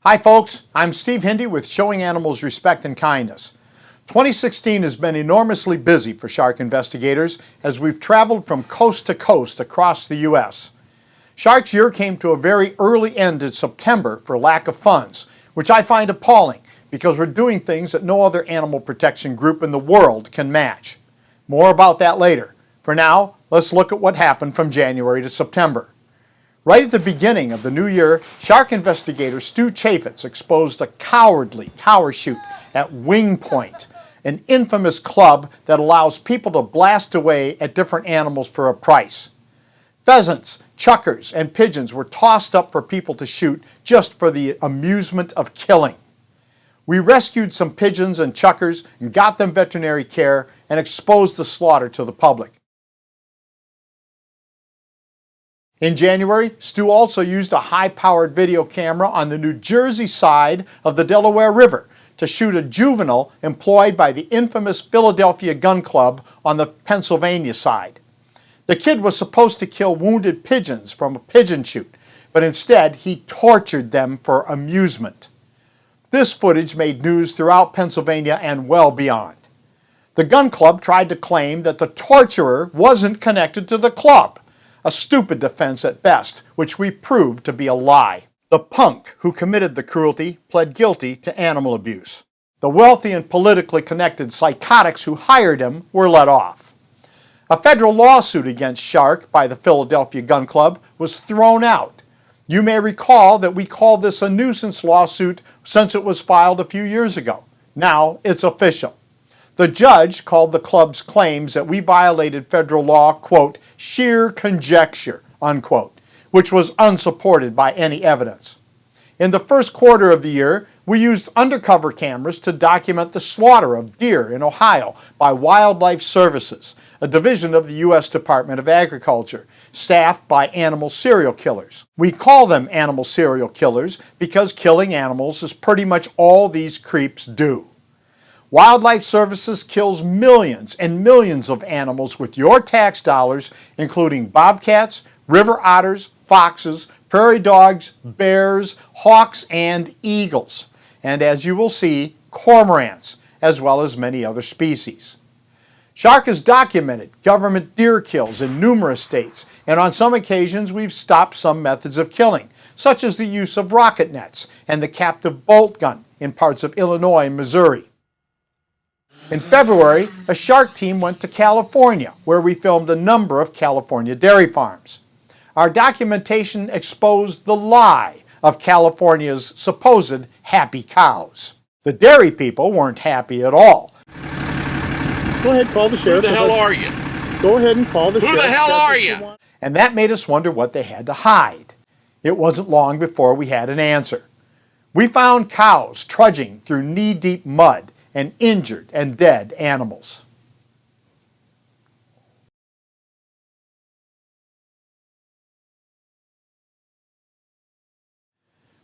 Hi folks, I'm Steve Hindy with Showing Animals Respect and Kindness. 2016 has been enormously busy for shark investigators as we've traveled from coast to coast across the U.S. Shark's Year came to a very early end in September for lack of funds, which I find appalling because we're doing things that no other animal protection group in the world can match. More about that later. For now, let's look at what happened from January to September. Right at the beginning of the new year, shark investigator Stu Chaffetz exposed a cowardly tower shoot at Wing Point, an infamous club that allows people to blast away at different animals for a price. Pheasants, chukars, and pigeons were tossed up for people to shoot just for the amusement of killing. We rescued some pigeons and chukars and got them veterinary care and exposed the slaughter to the public. In January, Stu also used a high-powered video camera on the New Jersey side of the Delaware River to shoot a juvenile employed by the infamous Philadelphia Gun Club on the Pennsylvania side. The kid was supposed to kill wounded pigeons from a pigeon shoot, but instead he tortured them for amusement. This footage made news throughout Pennsylvania and well beyond. The gun club tried to claim that the torturer wasn't connected to the club. A stupid defense at best, which we proved to be a lie. The punk who committed the cruelty pled guilty to animal abuse. The wealthy and politically connected psychotics who hired him were let off. A federal lawsuit against Shark by the Philadelphia Gun Club was thrown out. You may recall that we called this a nuisance lawsuit since it was filed a few years ago. Now it's official. The judge called the club's claims that we violated federal law, quote, sheer conjecture, unquote, which was unsupported by any evidence. In the first quarter of the year, we used undercover cameras to document the slaughter of deer in Ohio by Wildlife Services, a division of the U.S. Department of Agriculture, staffed by animal serial killers. We call them animal serial killers because killing animals is pretty much all these creeps do. Wildlife Services kills millions and millions of animals with your tax dollars, including bobcats, river otters, foxes, prairie dogs, bears, hawks, and eagles. And as you will see, cormorants, as well as many other species. Shark has documented government deer kills in numerous states, and on some occasions we've stopped some methods of killing, such as the use of rocket nets and the captive bolt gun in parts of Illinois and Missouri. In February, a shark team went to California, where we filmed a number of California dairy farms. Our documentation exposed the lie of California's supposed happy cows. The dairy people weren't happy at all. Go ahead, call the sheriff. Who the hell are you? Go ahead and call the sheriff. Who the hell are you? And that made us wonder what they had to hide. It wasn't long before we had an answer. We found cows trudging through knee-deep mud and injured and dead animals.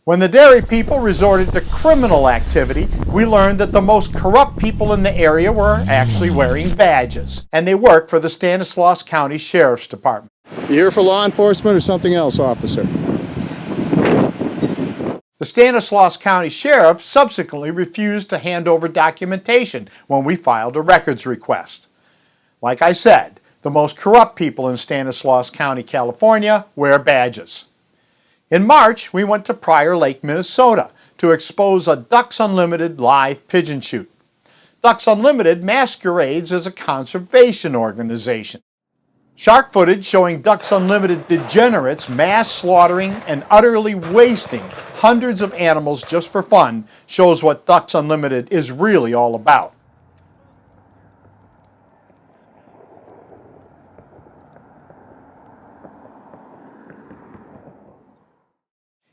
When the dairy people resorted to criminal activity, we learned that the most corrupt people in the area were actually wearing badges, and they work for the Stanislaus County Sheriff's Department. You here for law enforcement or something else, officer? The Stanislaus County Sheriff subsequently refused to hand over documentation when we filed a records request. Like I said, the most corrupt people in Stanislaus County, California, wear badges. In March, we went to Prior Lake, Minnesota to expose a Ducks Unlimited live pigeon shoot. Ducks Unlimited masquerades as a conservation organization. Shark footage showing Ducks Unlimited degenerates mass slaughtering and utterly wasting hundreds of animals just for fun shows what Ducks Unlimited is really all about.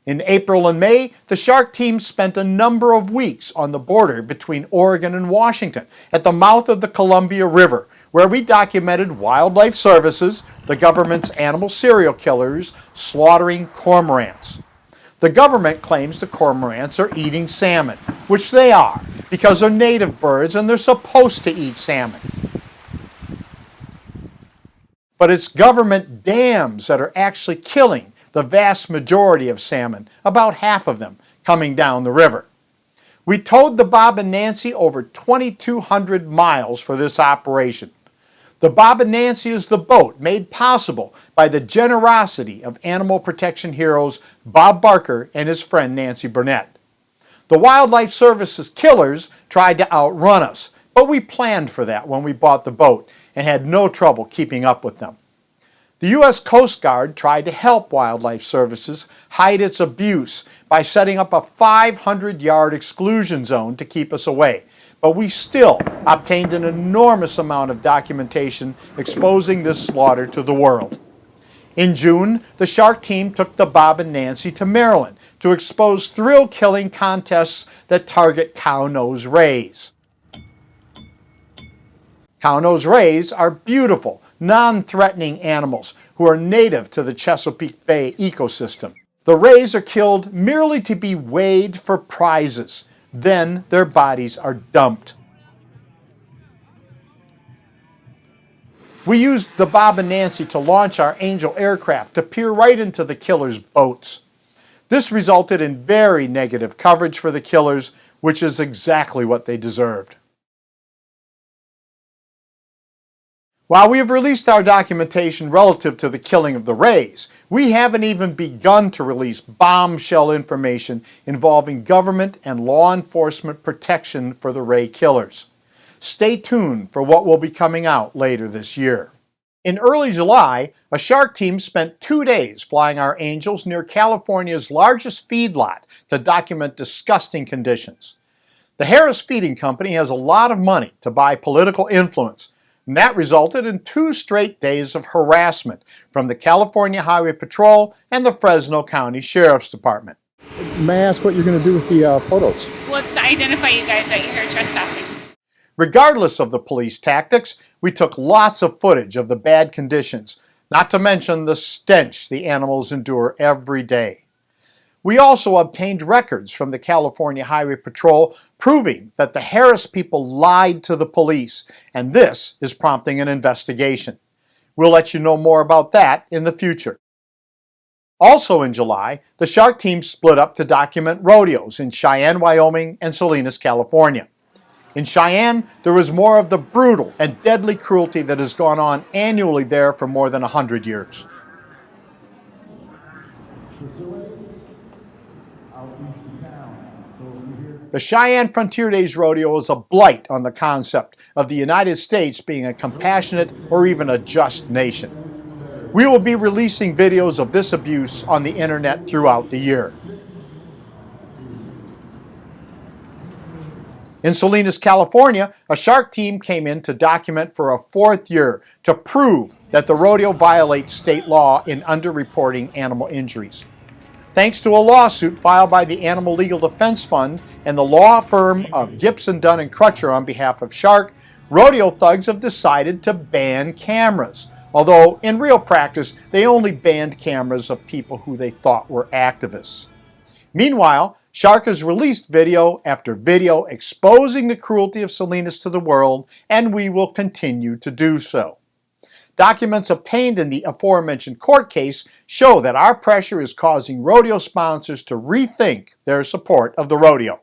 In April and May, the shark team spent a number of weeks on the border between Oregon and Washington at the mouth of the Columbia River, where we documented Wildlife Services, the government's animal serial killers, slaughtering cormorants. The government claims the cormorants are eating salmon, which they are, because they're native birds and they're supposed to eat salmon. But it's government dams that are actually killing the vast majority of salmon, about half of them, coming down the river. We towed the Bob and Nancy over 2,200 miles for this operation. The Bob and Nancy is the boat made possible by the generosity of animal protection heroes Bob Barker and his friend Nancy Burnett. The Wildlife Service's killers tried to outrun us, but we planned for that when we bought the boat and had no trouble keeping up with them. The U.S. Coast Guard tried to help Wildlife Services hide its abuse by setting up a 500-yard exclusion zone to keep us away, but we still obtained an enormous amount of documentation exposing this slaughter to the world. In June, the shark team took the Bob and Nancy to Maryland to expose thrill-killing contests that target cow-nose rays. Cow-nose rays are beautiful, non-threatening animals who are native to the Chesapeake Bay ecosystem. The rays are killed merely to be weighed for prizes. Then their bodies are dumped. We used the Bob and Nancy to launch our Angel aircraft to peer right into the killers' boats. This resulted in very negative coverage for the killers, which is exactly what they deserved. While we have released our documentation relative to the killing of the rays, we haven't even begun to release bombshell information involving government and law enforcement protection for the ray killers. Stay tuned for what will be coming out later this year. In early July, a shark team spent 2 days flying our Angels near California's largest feedlot to document disgusting conditions. The Harris Feeding Company has a lot of money to buy political influence, and that resulted in 2 straight days of harassment from the California Highway Patrol and the Fresno County Sheriff's Department. May I ask what you're going to do with the photos? Well, it's to identify you guys that you're here trespassing. Regardless of the police tactics, we took lots of footage of the bad conditions, not to mention the stench the animals endure every day. We also obtained records from the California Highway Patrol proving that the Harris people lied to the police, and this is prompting an investigation. We'll let you know more about that in the future. Also in July, the shark team split up to document rodeos in Cheyenne, Wyoming and Salinas, California. In Cheyenne, there was more of the brutal and deadly cruelty that has gone on annually there for more than 100 years. The Cheyenne Frontier Days Rodeo is a blight on the concept of the United States being a compassionate or even a just nation. We will be releasing videos of this abuse on the internet throughout the year. In Salinas, California, a shark team came in to document for a 4th year to prove that the rodeo violates state law in underreporting animal injuries. Thanks to a lawsuit filed by the Animal Legal Defense Fund and the law firm of Gibson, Dunn & Crutcher on behalf of Shark, rodeo thugs have decided to ban cameras. Although, in real practice, they only banned cameras of people who they thought were activists. Meanwhile, Shark has released video after video exposing the cruelty of Salinas to the world, and we will continue to do so. Documents obtained in the aforementioned court case show that our pressure is causing rodeo sponsors to rethink their support of the rodeo.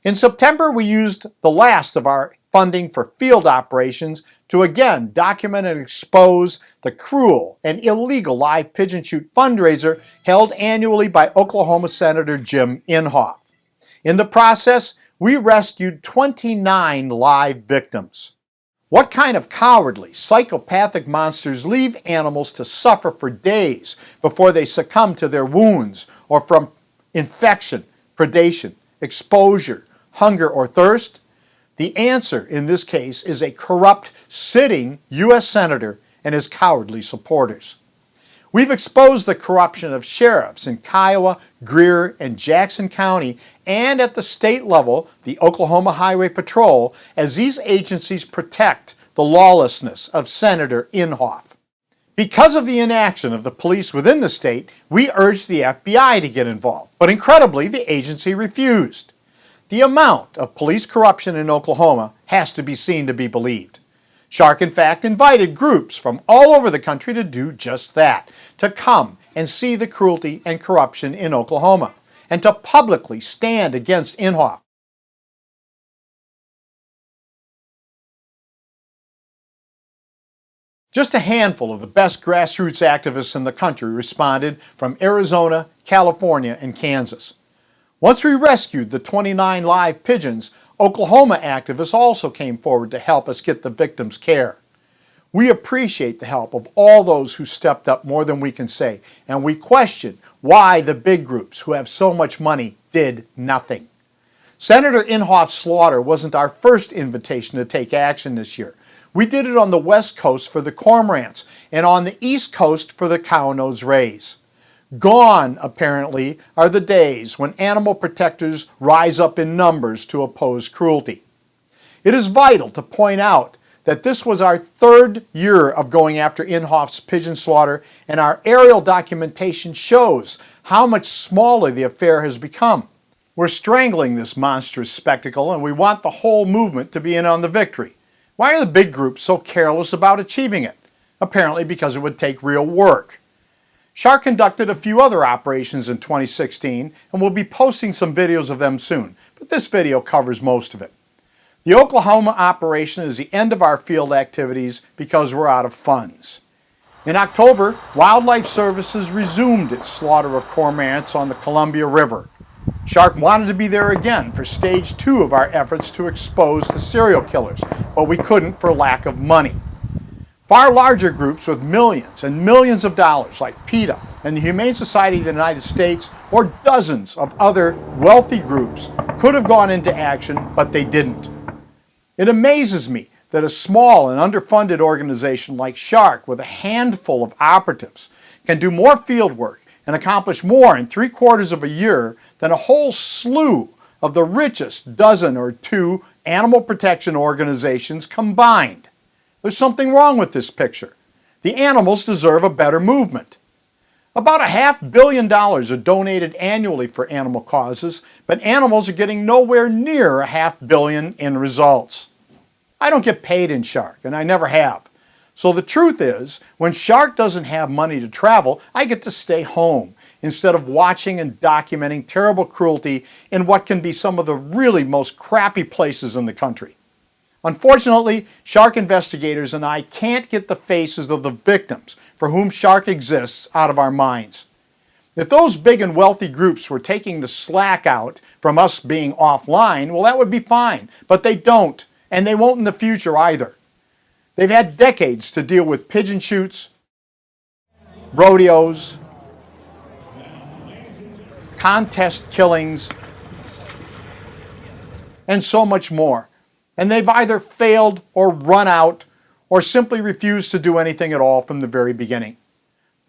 In September, we used the last of our funding for field operations to again document and expose the cruel and illegal live pigeon shoot fundraiser held annually by Oklahoma Senator Jim Inhofe. In the process, we rescued 29 live victims. What kind of cowardly, psychopathic monsters leave animals to suffer for days before they succumb to their wounds or from infection, predation, exposure, hunger, or thirst? The answer in this case is a corrupt, sitting U.S. Senator and his cowardly supporters. We've exposed the corruption of sheriffs in Kiowa, Greer, and Jackson County, and at the state level, the Oklahoma Highway Patrol, as these agencies protect the lawlessness of Senator Inhofe. Because of the inaction of the police within the state, we urged the FBI to get involved, but incredibly, the agency refused. The amount of police corruption in Oklahoma has to be seen to be believed. Shark, in fact, invited groups from all over the country to do just that, to come and see the cruelty and corruption in Oklahoma. and to publicly stand against Inhofe. Just a handful of the best grassroots activists in the country responded from Arizona, California, and Kansas. Once we rescued the 29 live pigeons, Oklahoma activists also came forward to help us get the victims care. We appreciate the help of all those who stepped up more than we can say, and we question why the big groups who have so much money did nothing. Senator Inhofe's slaughter wasn't our first invitation to take action this year. We did it on the West Coast for the cormorants and on the East Coast for the cow-nosed rays. Gone, apparently, are the days when animal protectors rise up in numbers to oppose cruelty. It is vital to point out that this was our third year of going after Inhofe's pigeon slaughter, and our aerial documentation shows how much smaller the affair has become. We're strangling this monstrous spectacle, and we want the whole movement to be in on the victory. Why are the big groups so careless about achieving it? Apparently because it would take real work. Shark conducted a few other operations in 2016, and we'll be posting some videos of them soon, but this video covers most of it. The Oklahoma operation is the end of our field activities because we're out of funds. In October, Wildlife Services resumed its slaughter of cormorants on the Columbia River. Shark wanted to be there again for stage 2 of our efforts to expose the serial killers, but we couldn't for lack of money. Far larger groups with millions and millions of dollars like PETA and the Humane Society of the United States or dozens of other wealthy groups could have gone into action, but they didn't. It amazes me that a small and underfunded organization like Shark with a handful of operatives can do more field work and accomplish more in 3/4 of a year than a whole slew of the richest dozen or two animal protection organizations combined. There's something wrong with this picture. The animals deserve a better movement. About $500 million are donated annually for animal causes, but animals are getting nowhere near $500 million in results. I don't get paid in Shark, and I never have. So the truth is, when Shark doesn't have money to travel, I get to stay home instead of watching and documenting terrible cruelty in what can be some of the really most crappy places in the country. Unfortunately, Shark investigators and I can't get the faces of the victims for whom Shark exists out of our minds. If those big and wealthy groups were taking the slack out from us being offline, well, that would be fine. But they don't, and they won't in the future either. They've had decades to deal with pigeon shoots, rodeos, contest killings, and so much more. And they've either failed or run out or simply refused to do anything at all from the very beginning.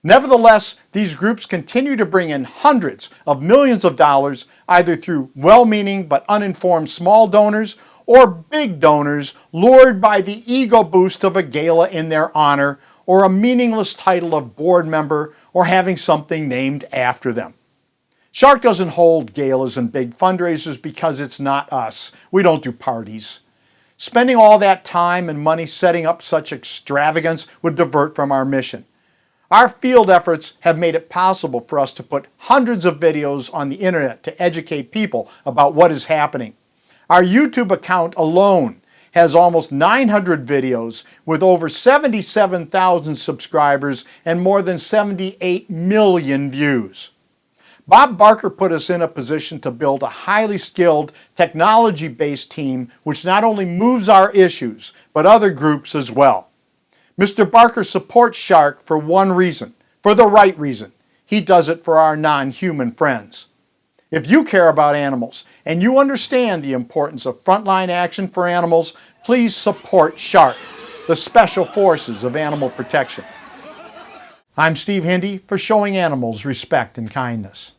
Nevertheless, these groups continue to bring in hundreds of millions of dollars either through well-meaning but uninformed small donors or big donors lured by the ego boost of a gala in their honor or a meaningless title of board member or having something named after them. Shark doesn't hold galas and big fundraisers because it's not us. We don't do parties. Spending all that time and money setting up such extravagance would divert from our mission. Our field efforts have made it possible for us to put hundreds of videos on the internet to educate people about what is happening. Our YouTube account alone has almost 900 videos with over 77,000 subscribers and more than 78 million views. Bob Barker put us in a position to build a highly skilled, technology-based team which not only moves our issues, but other groups as well. Mr. Barker supports Shark for one reason, for the right reason. He does it for our non-human friends. If you care about animals and you understand the importance of frontline action for animals, please support Shark, the Special Forces of Animal Protection. I'm Steve Hindy for Showing Animals Respect and Kindness.